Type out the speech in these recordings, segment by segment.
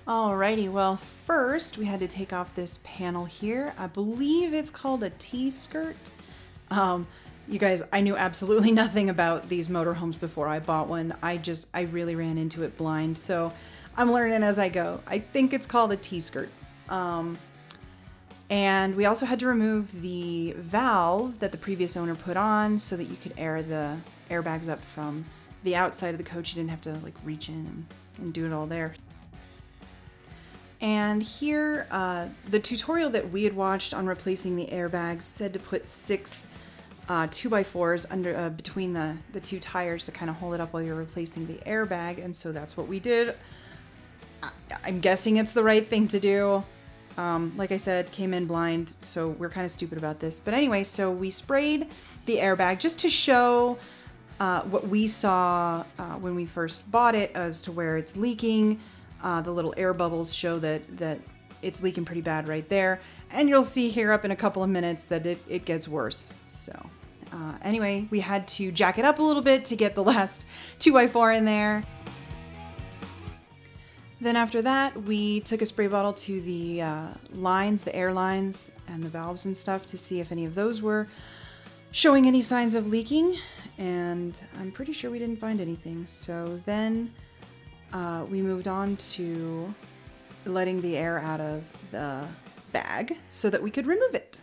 Alrighty, well, first we had to take off this panel here. I believe it's called a T-skirt. You guys, I knew absolutely nothing about these motorhomes before I bought one. I really ran into it blind, so I'm learning as I go. I think it's called a T-skirt. And we also had to remove the valve that the previous owner put on so that you could air the airbags up from the outside of the coach. You didn't have to like reach in and do it all there. And here, the tutorial that we had watched on replacing the airbags said to put 6 2x4s under between the two tires to kind of hold it up while you're replacing the airbag, and so that's what we did. I'm guessing it's the right thing to do. Like I said, came in blind, so we're kind of stupid about this. But anyway, so we sprayed the airbag just to show what we saw when we first bought it as to where it's leaking. The little air bubbles show that it's leaking pretty bad right there. And you'll see here up in a couple of minutes that it gets worse. So anyway, we had to jack it up a little bit to get the last 2x4 in there. Then after that, we took a spray bottle to the lines, the air lines, and the valves and stuff to see if any of those were showing any signs of leaking. And I'm pretty sure we didn't find anything. So then we moved on to letting the air out of the bag so that we could remove it.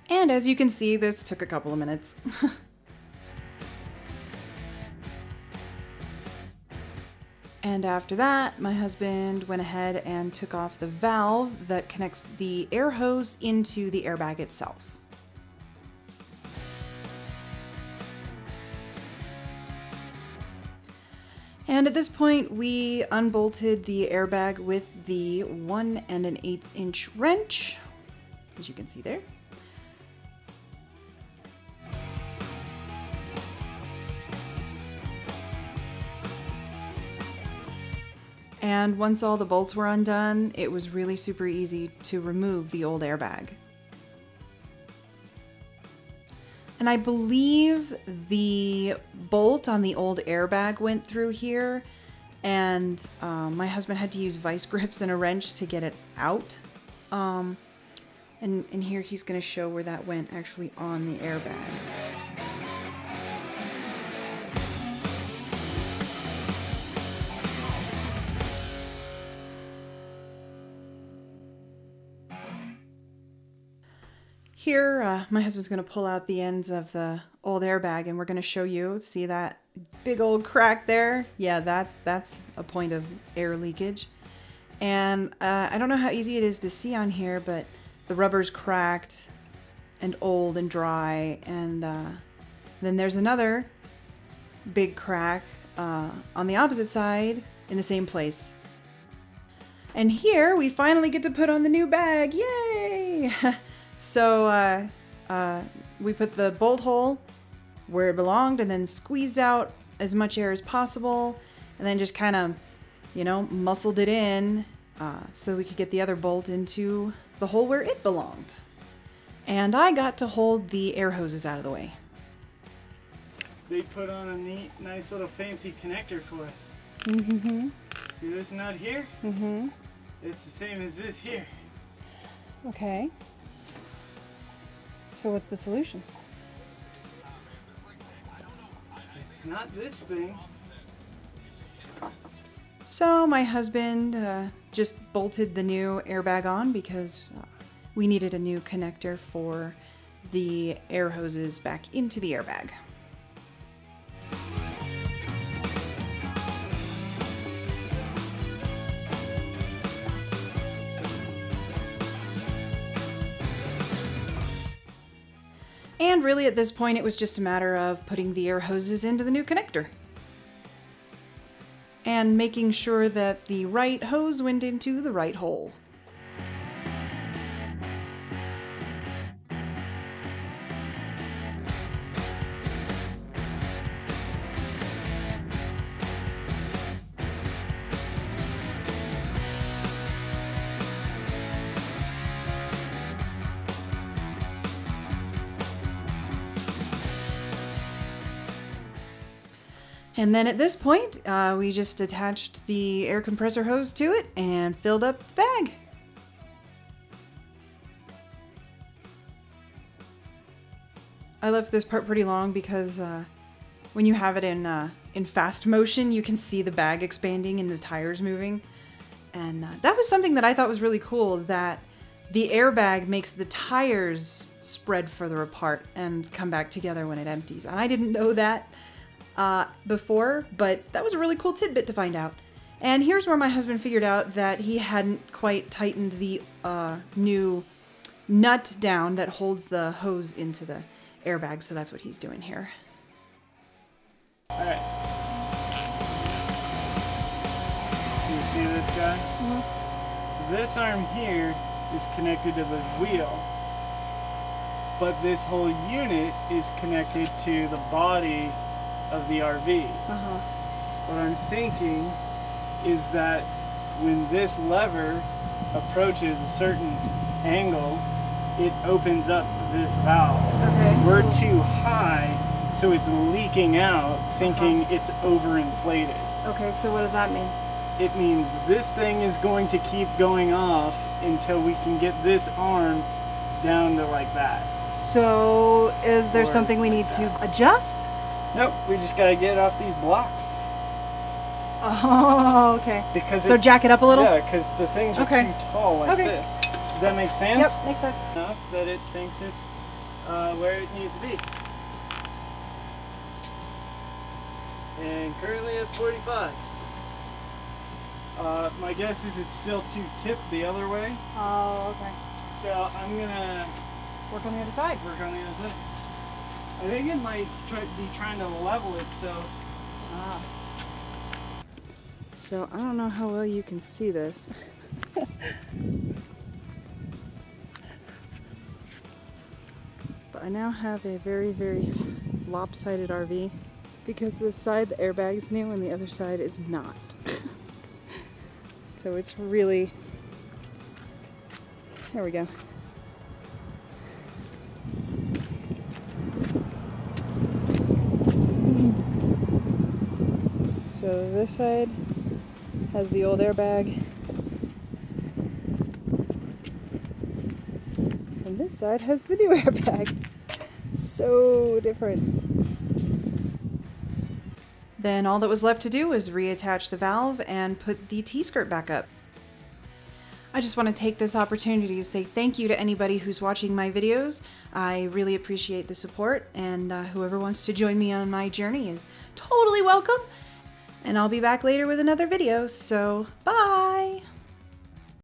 And as you can see, this took a couple of minutes. And after that, my husband went ahead and took off the valve that connects the air hose into the airbag itself. And at this point, we unbolted the airbag with the 1 1/8 inch wrench, as you can see there. And once all the bolts were undone, it was really super easy to remove the old airbag. And I believe the bolt on the old airbag went through here, and my husband had to use vice grips and a wrench to get it out. And here he's going to show where that went actually on the airbag. Here, my husband's going to pull out the ends of the old airbag, and we're going to show you. See that big old crack there? Yeah, that's a point of air leakage. And I don't know how easy it is to see on here, but the rubber's cracked and old and dry. And then there's another big crack on the opposite side in the same place. And here we finally get to put on the new bag. Yay! So we put the bolt hole where it belonged and then squeezed out as much air as possible, and then just kind of, muscled it in so we could get the other bolt into the hole where it belonged. And I got to hold the air hoses out of the way. They put on a neat, nice little fancy connector for us. Mm-hmm. See this nut here? Mm-hmm. It's the same as this here. Okay. So what's the solution? It's not this thing. So my husband just bolted the new airbag on because we needed a new connector for the air hoses back into the airbag. And really at this point it was just a matter of putting the air hoses into the new connector. And making sure that the right hose went into the right hole. And then at this point, we just attached the air compressor hose to it and filled up the bag. I left this part pretty long because when you have it in fast motion, you can see the bag expanding and the tires moving. And that was something that I thought was really cool, that the airbag makes the tires spread further apart and come back together when it empties. And I didn't know that before, but that was a really cool tidbit to find out. And here's where my husband figured out that he hadn't quite tightened the new nut down that holds the hose into the airbag, so that's what he's doing here. All right. You see this guy? So this arm here is connected to the wheel, but this whole unit is connected to the body of the RV. What I'm thinking is that when this lever approaches a certain angle, it opens up this valve. Okay. We're too high, so it's leaking out, thinking it's overinflated. Okay, so what does that mean? It means this thing is going to keep going off until we can get this arm down to like that. So is there something we need to adjust? Nope, we just gotta get off these blocks. Oh, okay. Because so jack it up a little? Yeah, because the things are too tall like this. Does that make sense? Yep, makes sense. Enough that it thinks it's where it needs to be. And currently at 45. My guess is it's still too tipped the other way. Oh, okay. So I'm gonna work on the other side. Work on the other side. I think it might be trying to level itself. So I don't know how well you can see this. But I now have a very, very lopsided RV because this side the airbag's new and the other side is not. So it's really, there we go. So this side has the old airbag, and this side has the new airbag. So different. Then all that was left to do was reattach the valve and put the T-skirt back up. I just want to take this opportunity to say thank you to anybody who's watching my videos. I really appreciate the support, and whoever wants to join me on my journey is totally welcome. And I'll be back later with another video, so bye!